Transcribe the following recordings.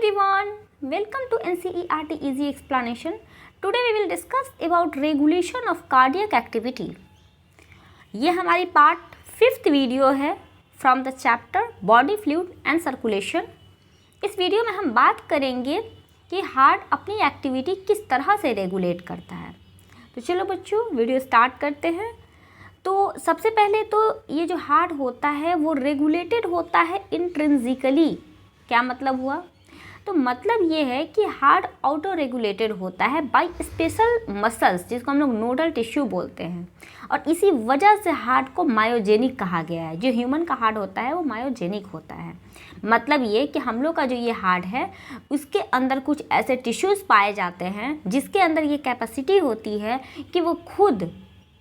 everyone, welcome to NCERT Easy Explanation. Today we will discuss about regulation of cardiac activity. ये हमारी part 5th video है from the chapter body fluid and circulation. इस video में हम बात करेंगे कि हार्ट अपनी एक्टिविटी किस तरह से रेगुलेट करता है. तो चलो बच्चों वीडियो स्टार्ट करते हैं. तो सबसे पहले तो ये जो हार्ट होता है वो रेगुलेटेड होता है इंट्रिंसिकली. क्या मतलब हुआ? तो मतलब ये है कि हार्ट ऑटो रेगुलेटेड होता है बाय स्पेशल मसल्स जिसको हम लोग नोडल टिश्यू बोलते हैं, और इसी वजह से हार्ट को मायोजेनिक कहा गया है. जो ह्यूमन का हार्ट होता है वो मायोजेनिक होता है. मतलब ये कि हम लोग का जो ये हार्ट है उसके अंदर कुछ ऐसे टिश्यूज़ पाए जाते हैं जिसके अंदर ये कैपेसिटी होती है कि वो खुद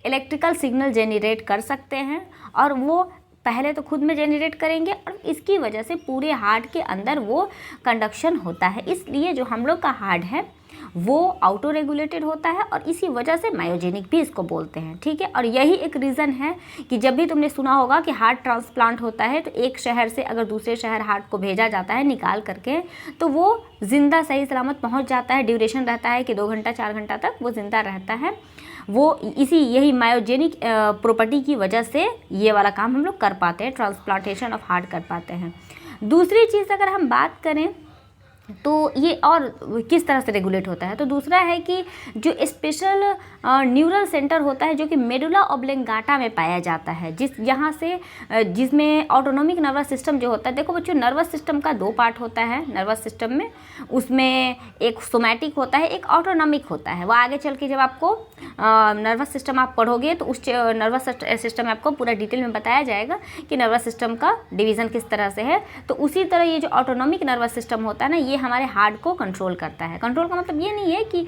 इलेक्ट्रिकल सिग्नल जेनरेट कर सकते हैं, और वो पहले तो खुद में जेनरेट करेंगे और इसकी वजह से पूरे हार्ट के अंदर वो कंडक्शन होता है. इसलिए जो हम लोग का हार्ट है वो ऑटो रेगुलेटेड होता है और इसी वजह से मायोजेनिक भी इसको बोलते हैं. ठीक है. और यही एक रीज़न है कि जब भी तुमने सुना होगा कि हार्ट ट्रांसप्लांट होता है तो एक शहर से अगर दूसरे शहर हार्ट को भेजा जाता है निकाल करके, तो वो ज़िंदा सही सलामत पहुंच जाता है. ड्यूरेशन रहता है कि 2 घंटा 4 घंटा तक वो ज़िंदा रहता है. वो यही मायोजेनिक प्रॉपर्टी की वजह से ये वाला काम हम लोग कर पाते हैं, ट्रांसप्लांटेशन ऑफ हार्ट कर पाते हैं. दूसरी चीज़ अगर हम बात करें तो ये और किस तरह से रेगुलेट होता है, तो दूसरा है कि जो स्पेशल न्यूरल सेंटर होता है जो कि मेडुला ऑब्लेंगाटा में पाया जाता है, जिसमें ऑटोनोमिक नर्वस सिस्टम जो होता है. देखो बच्चों, नर्वस सिस्टम का 2 पार्ट होता है नर्वस सिस्टम में. उसमें एक सोमैटिक होता है, एक ऑटोनॉमिक होता है. वो आगे चल के जब आपको नर्वस सिस्टम आप पढ़ोगे तो उस नर्वस सिस्टम में आपको पूरा डिटेल में बताया जाएगा कि नर्वस सिस्टम का डिवीज़न किस तरह से है. तो उसी तरह ये जो ऑटोनॉमिक नर्वस सिस्टम होता है ना, ये हमारे हार्ट को कंट्रोल करता है. कंट्रोल का मतलब ये नहीं है कि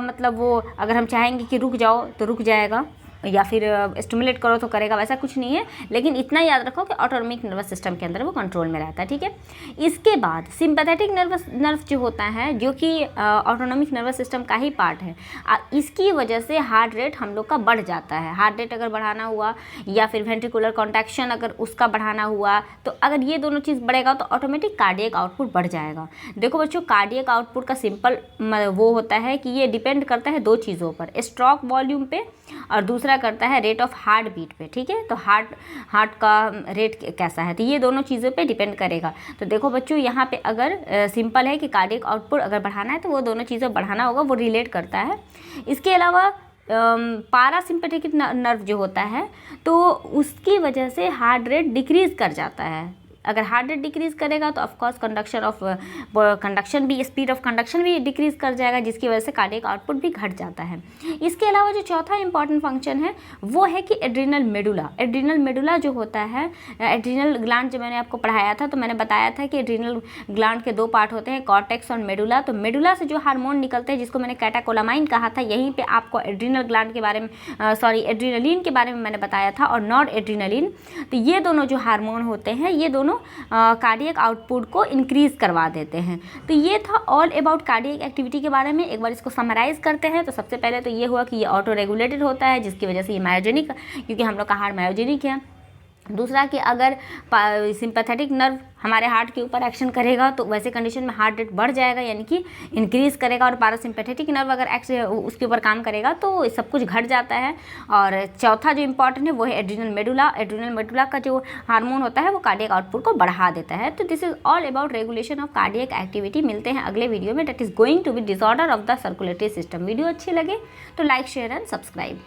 मतलब वो अगर हम चाहेंगे कि रुक जाओ तो रुक जाएगा या फिर स्टिमुलेट करो तो करेगा, वैसा कुछ नहीं है. लेकिन इतना याद रखो कि ऑटोनॉमिक नर्वस सिस्टम के अंदर वो कंट्रोल में रहता है. ठीक है. इसके बाद सिंपैथेटिक नर्व जो होता है जो कि ऑटोनॉमिक नर्वस सिस्टम का ही पार्ट है, इसकी वजह से हार्ट रेट हम लोग का बढ़ जाता है. हार्ट रेट अगर बढ़ाना हुआ या फिर वेंट्रिकुलर कॉन्ट्रैक्शन अगर उसका बढ़ाना हुआ, तो अगर ये दोनों चीज़ बढ़ेगा तो ऑटोमेटिक कार्डियक आउटपुट बढ़ जाएगा. देखो बच्चों, कार्डियक आउटपुट का सिंपल वो होता है कि ये डिपेंड करता है 2 चीज़ों पर, स्ट्रोक वॉल्यूम पे और दूसरा करता है रेट ऑफ हार्ट बीट पे. ठीक है. तो हार्ट का रेट कैसा है, तो ये दोनों चीज़ों पे डिपेंड करेगा. तो देखो बच्चों, यहाँ पे अगर सिंपल है कि कार्डियक आउटपुट अगर बढ़ाना है तो वो दोनों चीज़ें बढ़ाना होगा, वो रिलेट करता है. इसके अलावा पारासिम्पैथिक नर्व जो होता है तो उसकी वजह से हार्ट रेट डिक्रीज़ कर जाता है. अगर हार्ट रेट डिक्रीज करेगा तो ऑफकोर्स कंडक्शन भी, स्पीड ऑफ कंडक्शन भी डिक्रीज कर जाएगा, जिसकी वजह से कार्डियक आउटपुट भी घट जाता है. इसके अलावा जो चौथा इंपॉर्टेंट फंक्शन है वो है कि एड्रिनल मेडुला. एड्रिनल मेडुला जो होता है, एड्रिनल ग्लैंड जो मैंने आपको पढ़ाया था तो मैंने बताया था कि एड्रिनल ग्लैंड के 2 पार्ट होते हैं, कॉर्टेक्स और मेडुला. तो मेडुला से जो हार्मोन निकलते हैं जिसको मैंने कैटाकोलामाइन कहा था, यहीं पर आपको एड्रिनल ग्लैंड के बारे में एड्रिनलिन के बारे में मैंने बताया था, और नॉर एड्रिनलिन. तो ये दोनों जो हार्मोन होते हैं ये दोनों कार्डियक आउटपुट को इंक्रीज करवा देते हैं. तो ये था ऑल अबाउट कार्डियक एक्टिविटी के बारे में. एक बार इसको समराइज करते हैं. तो सबसे पहले तो ये हुआ कि ये ऑटो रेगुलेटेड होता है जिसकी वजह से ये मायोजेनिक, क्योंकि हम लोग का हार्ट मायोजेनिक है. दूसरा कि अगर सिंपैथेटिक नर्व हमारे हार्ट के ऊपर एक्शन करेगा तो वैसे कंडीशन में हार्ट रेट बढ़ जाएगा, यानी कि इंक्रीज़ करेगा. और पैरासिम्पैथेटिक नर्व अगर उसके ऊपर काम करेगा तो सब कुछ घट जाता है. और चौथा जो इंपॉर्टेंट है वो है एड्रिनल मेडुला. एड्रिनल मेडुला का जो हार्मोन होता है वो कार्डियक आउटपुट को बढ़ा देता है. तो this is all about regulation of cardiac activity. मिलते हैं अगले वीडियो में, that is going to be disorder of the circulatory system. Video अच्छी लगे तो लाइक, शेयर एंड सब्सक्राइब.